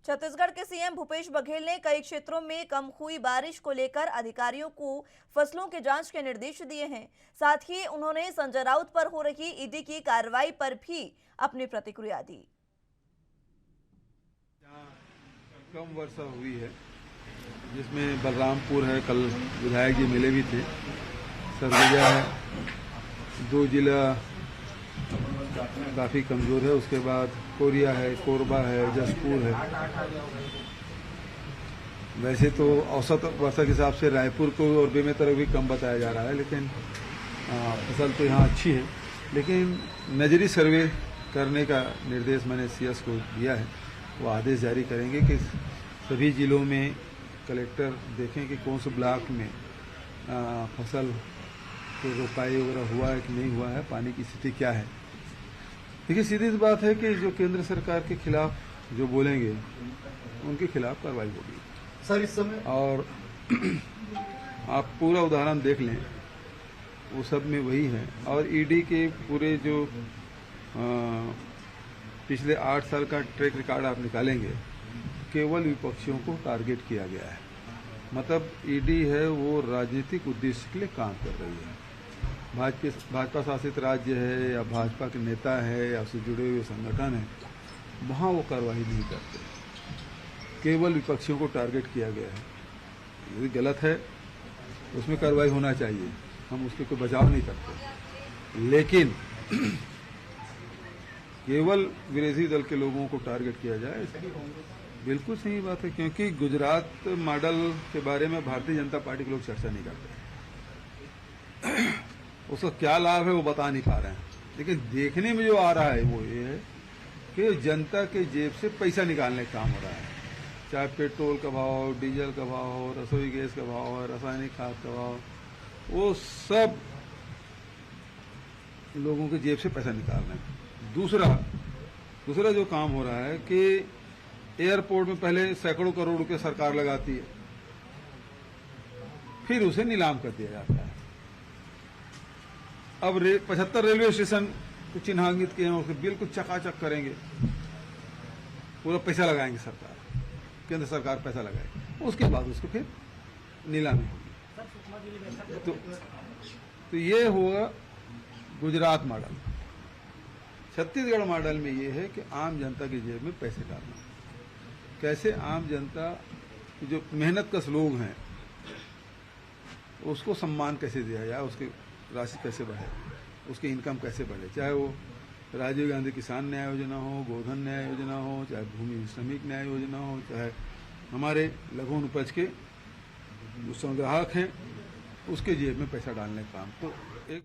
छत्तीसगढ़ के सीएम भूपेश बघेल ने कई क्षेत्रों में कम हुई बारिश को लेकर अधिकारियों को फसलों के जांच के निर्देश दिए हैं। साथ ही उन्होंने संजय राउत पर हो रही ईडी की कार्रवाई पर भी अपनी प्रतिक्रिया दी। कम वर्षा हुई है, जिसमें बलरामपुर है, कल विधायक जी मिले भी थे, सरगुजा है, 2 जिला काफ़ी कमज़ोर है, उसके बाद कोरिया है, कोरबा है, जसपुर है। वैसे तो औसत वर्षा के हिसाब से रायपुर को और बेमेतरक भी कम बताया जा रहा है, लेकिन फसल तो यहाँ अच्छी है। लेकिन नजरी सर्वे करने का निर्देश मैंने सीएस को दिया है। वो आदेश जारी करेंगे कि सभी जिलों में कलेक्टर देखें कि कौन से ब्लॉक में फसल की रोपाई वगैरह हुआ है कि नहीं हुआ है, पानी की स्थिति क्या है। देखिए, सीधी सी बात है कि जो केंद्र सरकार के खिलाफ जो बोलेंगे उनके खिलाफ कार्रवाई होगी सर इस समय। और आप पूरा उदाहरण देख लें, वो सब में वही है। और ईडी के पूरे जो पिछले 8 साल का ट्रैक रिकॉर्ड आप निकालेंगे, केवल विपक्षियों को टारगेट किया गया है। मतलब ईडी है वो राजनीतिक उद्देश्य के लिए काम कर रही है। भाजपा शासित राज्य है या भाजपा के नेता है या उससे जुड़े हुए संगठन है, वहाँ वो कार्रवाई नहीं करते, केवल विपक्षियों को टारगेट किया गया है। यदि गलत है उसमें कार्रवाई होना चाहिए, हम उसके कोई बचाव नहीं करते। लेकिन केवल विरोधी दल के लोगों को टारगेट किया जाए, बिल्कुल सही बात है। क्योंकि गुजरात मॉडल के बारे में भारतीय जनता पार्टी के लोग चर्चा नहीं करते, उसका क्या लाभ है वो बता नहीं पा रहे हैं। लेकिन देखने में जो आ रहा है वो ये है कि जनता के जेब से पैसा निकालने का काम हो रहा है। चाहे पेट्रोल का भाव, डीजल का भाव हो, रसोई गैस का भाव हो, रासायनिक खाद का भाव, वो सब लोगों के जेब से पैसा निकाल रहे हैं। दूसरा जो काम हो रहा है कि एयरपोर्ट में पहले सैकड़ों करोड़ रुपए सरकार लगाती है, फिर उसे नीलाम कर दिया जाता है। अब 75 रेलवे स्टेशन को चिन्हांकित किए हैं, उसके बिल्कुल चकाचक करेंगे, पूरा पैसा लगाएंगे सरकार, केंद्र सरकार पैसा लगाएगी, उसके बाद उसको फिर नीलामी होगी। तो ये होगा गुजरात मॉडल। छत्तीसगढ़ मॉडल में ये है कि आम जनता की जेब में पैसे डालना। कैसे आम जनता जो मेहनत कश लोग हैं उसको सम्मान कैसे दिया जाए, उसकी राशि कैसे बढ़े, उसकी इनकम कैसे बढ़े। चाहे वो राजीव गांधी किसान न्याय योजना हो, गोधन न्याय योजना हो, चाहे भूमि श्रमिक न्याय योजना हो, चाहे हमारे लघु उपज के जो संग्राहक हैं उसके जेब में पैसा डालने का काम। तो एक